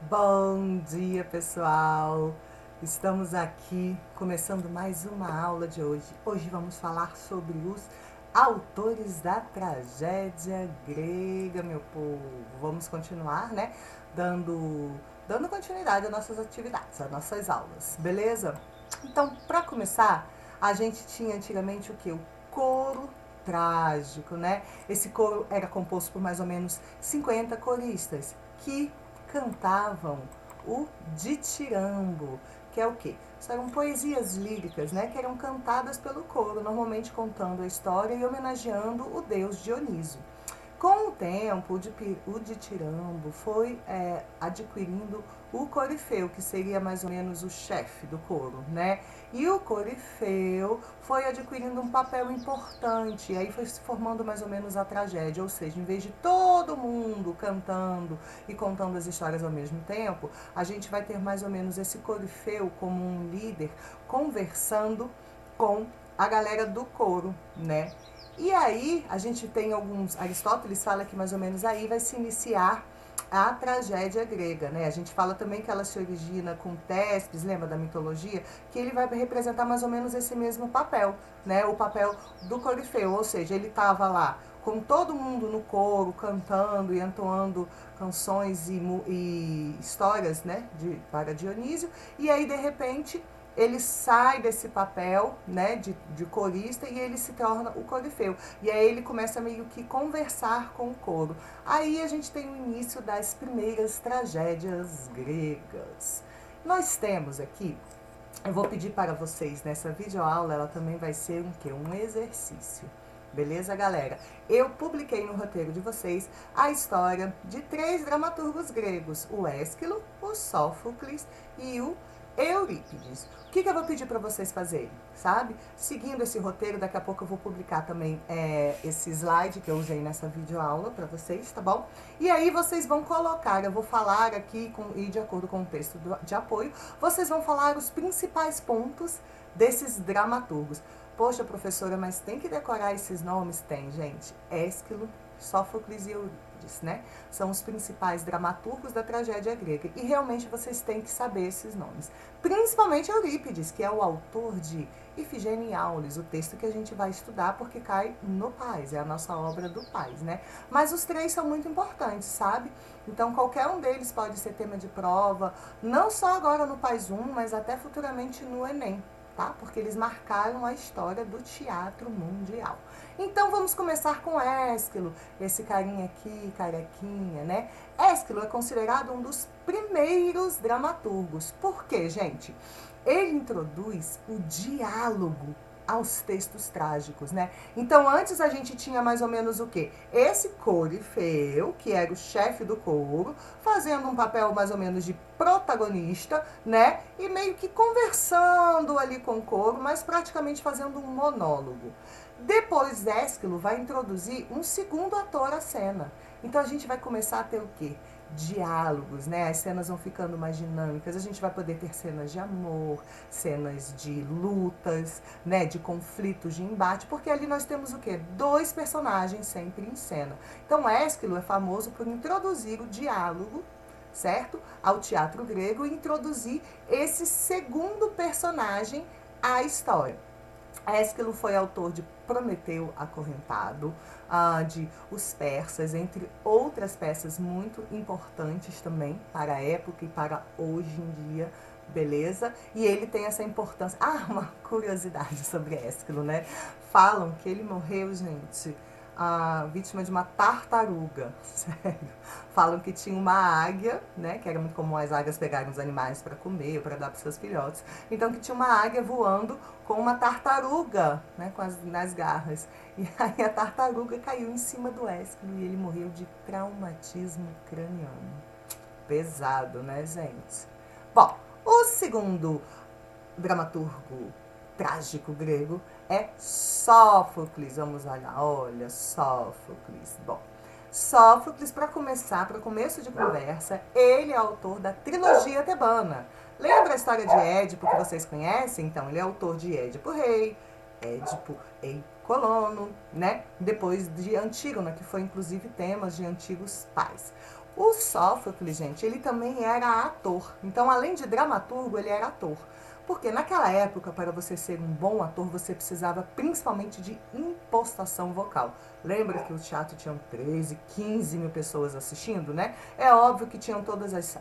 Bom dia, pessoal! Estamos aqui começando mais uma aula de hoje. Hoje vamos falar sobre os autores da tragédia grega, meu povo. Vamos continuar, né? Dando continuidade às nossas atividades, às nossas aulas, beleza? Então, para começar, a gente tinha antigamente o que? O coro trágico, né? Esse coro era composto por mais ou menos 50 coristas que cantavam o ditirambo, que é o quê? São poesias líricas, né, que eram cantadas pelo coro, normalmente contando a história e homenageando o deus Dioniso. Com o tempo, o ditirambo foi adquirindo o corifeu, que seria mais ou menos o chefe do coro, né? E o corifeu foi adquirindo um papel importante, e aí foi se formando mais ou menos a tragédia, ou seja, em vez de todo mundo cantando e contando as histórias ao mesmo tempo, a gente vai ter mais ou menos esse corifeu como um líder conversando com a galera do coro, né? E aí a gente tem alguns. Aristóteles fala que mais ou menos aí vai se iniciar a tragédia grega, né? A gente fala também que ela se origina com Téspes, lembra da mitologia? Que ele vai representar mais ou menos esse mesmo papel, né? O papel do corifeu, ou seja, ele estava lá com todo mundo no coro, cantando e entoando canções e histórias, né, para Dionísio, e aí de repente ele sai desse papel, né, de corista e ele se torna o corifeu. E aí ele começa meio que conversar com o coro. Aí a gente tem o início das primeiras tragédias gregas. Nós temos aqui, eu vou pedir para vocês nessa videoaula, ela também vai ser um quê? Um exercício. Beleza, galera? Eu publiquei no roteiro de vocês a história de 3 dramaturgos gregos, o Ésquilo, o Sófocles e o Eurípides. O que eu vou pedir para vocês fazerem, sabe? Seguindo esse roteiro, daqui a pouco eu vou publicar também esse slide que eu usei nessa videoaula para vocês, tá bom? E aí vocês vão colocar, eu vou falar aqui, e de acordo com o texto de apoio, vocês vão falar os principais pontos desses dramaturgos. Poxa, professora, mas tem que decorar esses nomes? Tem, gente. Ésquilo, Sófocles e Eurípides, né? São os principais dramaturgos da tragédia grega. E realmente vocês têm que saber esses nomes. Principalmente Eurípides, que é o autor de Ifigênia e Aulis, o texto que a gente vai estudar porque cai no Pais, é a nossa obra do Pais, né? Mas os 3 são muito importantes, sabe? Então qualquer um deles pode ser tema de prova, não só agora no Pais 1, mas até futuramente no Enem. Tá? Porque eles marcaram a história do teatro mundial. Então vamos começar com Ésquilo, esse carinha aqui, carequinha, né? Ésquilo é considerado um dos primeiros dramaturgos. Por quê, gente? Ele introduz o diálogo aos textos trágicos, né? Então antes a gente tinha mais ou menos o quê? Esse corifeu, que era o chefe do coro, fazendo um papel mais ou menos de protagonista, né? E meio que conversando ali com o coro, mas praticamente fazendo um monólogo. Depois Ésquilo vai introduzir um segundo ator à cena. Então a gente vai começar a ter o quê? Diálogos, né? As cenas vão ficando mais dinâmicas, a gente vai poder ter cenas de amor, cenas de lutas, né? De conflitos, de embate, porque ali nós temos o quê? 2 personagens sempre em cena. Então Ésquilo é famoso por introduzir o diálogo, certo? Ao teatro grego e introduzir esse segundo personagem à história. Ésquilo foi autor de Prometeu Acorrentado, de Os Persas, entre outras peças muito importantes também para a época e para hoje em dia, beleza? E ele tem essa importância. Ah, uma curiosidade sobre Ésquilo, né? Falam que ele morreu, gente, vítima de uma tartaruga, sério. Falam que tinha uma águia, né, que era muito comum as águias pegarem os animais para comer, para dar para seus filhotes. Então que tinha uma águia voando com uma tartaruga, né, nas garras. E aí a tartaruga caiu em cima do Ésquilo e ele morreu de traumatismo craniano. Pesado, né, gente? Bom, o segundo dramaturgo trágico grego é Sófocles. Vamos olhar, olha, Sófocles. Bom, Sófocles, para começar, para começo de conversa, ele é autor da trilogia tebana. Lembra a história de Édipo que vocês conhecem? Então, ele é autor de Édipo Rei, Édipo em Colono, né? Depois de Antígona, que foi inclusive temas de Antigos Pais. O Sófocles, gente, ele também era ator. Então, além de dramaturgo, ele era ator. Porque naquela época, para você ser um bom ator, você precisava principalmente de impostação vocal. Lembra que o teatro tinha 13, 15 mil pessoas assistindo, né? É óbvio que tinham todas as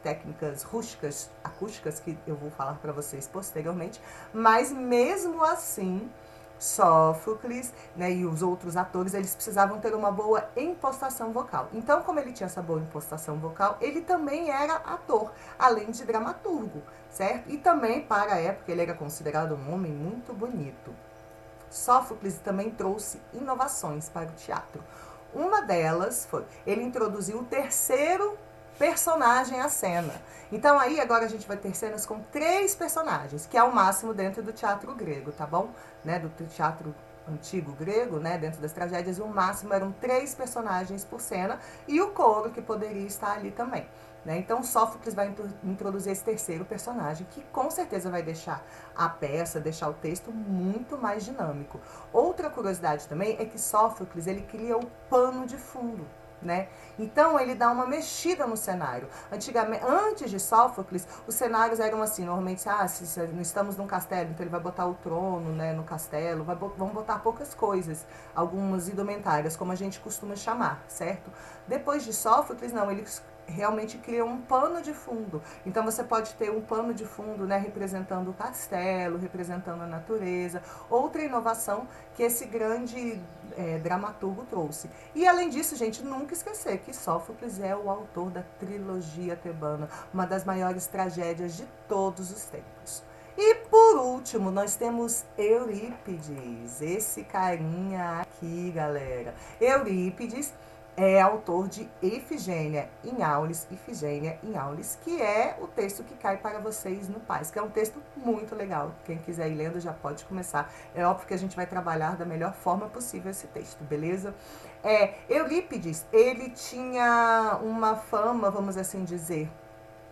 técnicas rústicas, acústicas, que eu vou falar para vocês posteriormente, mas mesmo assim, Sófocles, né, e os outros atores, eles precisavam ter uma boa impostação vocal. Então, como ele tinha essa boa impostação vocal, ele também era ator, além de dramaturgo, certo? E também, para a época, ele era considerado um homem muito bonito. Sófocles também trouxe inovações para o teatro. Uma delas foi, ele introduziu o terceiro personagem à cena. Então aí agora a gente vai ter cenas com 3 personagens, que é o máximo dentro do teatro grego, tá bom? Né, do teatro antigo grego, né, dentro das tragédias, o máximo eram 3 personagens por cena e o coro que poderia estar ali também. Né? Então Sófocles vai introduzir esse terceiro personagem, que com certeza vai deixar a peça, deixar o texto muito mais dinâmico. Outra curiosidade também é que Sófocles, ele cria o pano de fundo. Né? Então ele dá uma mexida no cenário. Antigamente, antes de Sófocles, os cenários eram assim, normalmente, se estamos num castelo, então ele vai botar o trono, né, no castelo, vão botar poucas coisas, algumas indumentárias, como a gente costuma chamar, certo? Depois de Sófocles, não, ele realmente cria um pano de fundo. Então você pode ter um pano de fundo, né, representando o castelo, representando a natureza. Outra inovação que esse grande dramaturgo trouxe. E além disso, gente, nunca esquecer que Sófocles é o autor da trilogia tebana, uma das maiores tragédias de todos os tempos. E por último, nós temos Eurípides, esse carinha aqui, galera. Eurípides é autor de Ifigênia em Aulis, que é o texto que cai para vocês no Paz, que é um texto muito legal. Quem quiser ir lendo já pode começar. É óbvio que a gente vai trabalhar da melhor forma possível esse texto, beleza? Eurípides, ele tinha uma fama, vamos assim dizer,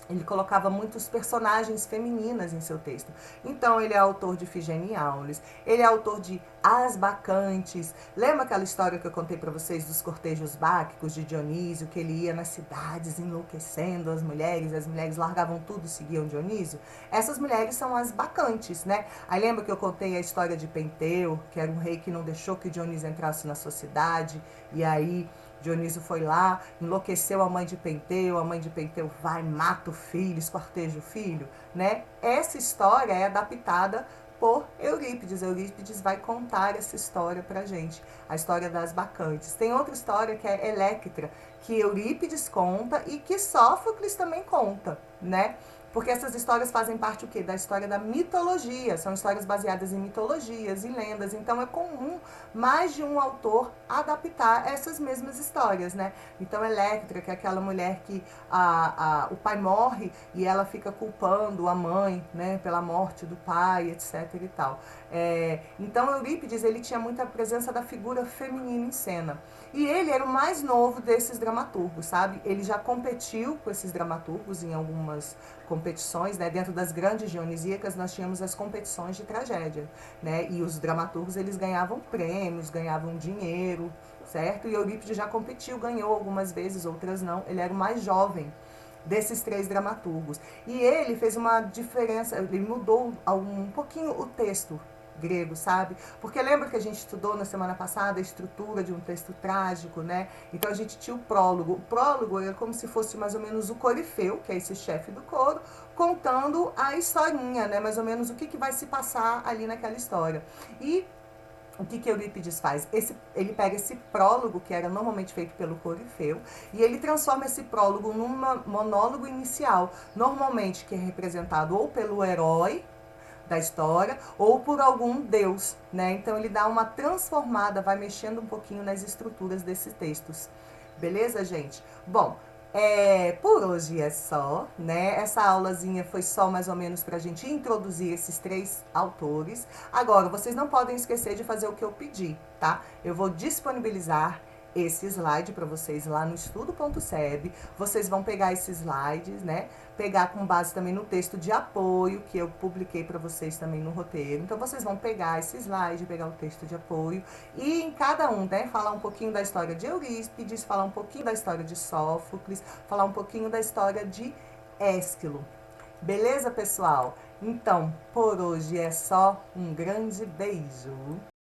ele colocava muitos personagens femininas em seu texto. Então, ele é autor de Ifigênia em Aulis, ele é autor de As Bacantes. Lembra aquela história que eu contei para vocês dos cortejos báquicos de Dionísio, que ele ia nas cidades enlouquecendo as mulheres largavam tudo e seguiam Dionísio? Essas mulheres são as bacantes, né? Aí lembra que eu contei a história de Penteu, que era um rei que não deixou que Dionísio entrasse na sua cidade, e aí Dionísio foi lá, enlouqueceu a mãe de Penteu vai, mata o filho, esquarteja o filho, né? Essa história é adaptada por Eurípides. Eurípides vai contar essa história pra gente, a história das bacantes. Tem outra história que é Electra, que Eurípides conta e que Sófocles também conta, né? Porque essas histórias fazem parte o quê? Da história da mitologia. São histórias baseadas em mitologias e lendas. Então é comum mais de um autor adaptar essas mesmas histórias, né? Então Electra, que é aquela mulher que o pai morre e ela fica culpando a mãe, né, pela morte do pai, etc. e tal. Então Eurípides, ele tinha muita presença da figura feminina em cena. E ele era o mais novo desses dramaturgos, sabe? Ele já competiu com esses dramaturgos em algumas competições, né? Dentro das grandes dionisíacas nós tínhamos as competições de tragédia, né? E os dramaturgos, eles ganhavam prêmios, ganhavam dinheiro, certo? E Eurípides já competiu, ganhou algumas vezes, outras não. Ele era o mais jovem desses 3 dramaturgos. E ele fez uma diferença, ele mudou um pouquinho o texto grego, sabe? Porque lembra que a gente estudou na semana passada a estrutura de um texto trágico, né? Então a gente tinha o prólogo. O prólogo era como se fosse mais ou menos o corifeu, que é esse chefe do coro, contando a historinha, né? Mais ou menos o que vai se passar ali naquela história. E o que Eurípides faz? Ele pega esse prólogo, que era normalmente feito pelo corifeu, e ele transforma esse prólogo num monólogo inicial, normalmente que é representado ou pelo herói da história ou por algum deus, né? Então ele dá uma transformada, vai mexendo um pouquinho nas estruturas desses textos. Beleza, gente? Bom, por hoje é só, né? Essa aulazinha foi só mais ou menos pra gente introduzir esses 3 autores. Agora, vocês não podem esquecer de fazer o que eu pedi, tá? Eu vou disponibilizar esse slide para vocês lá no estudo.seb. Vocês vão pegar esses slides, né? Pegar com base também no texto de apoio que eu publiquei para vocês também no roteiro. Então vocês vão pegar esse slide, pegar o texto de apoio e em cada um, né, falar um pouquinho da história de Eurípides, falar um pouquinho da história de Sófocles, falar um pouquinho da história de Ésquilo. Beleza, pessoal? Então, por hoje é só. Um grande beijo.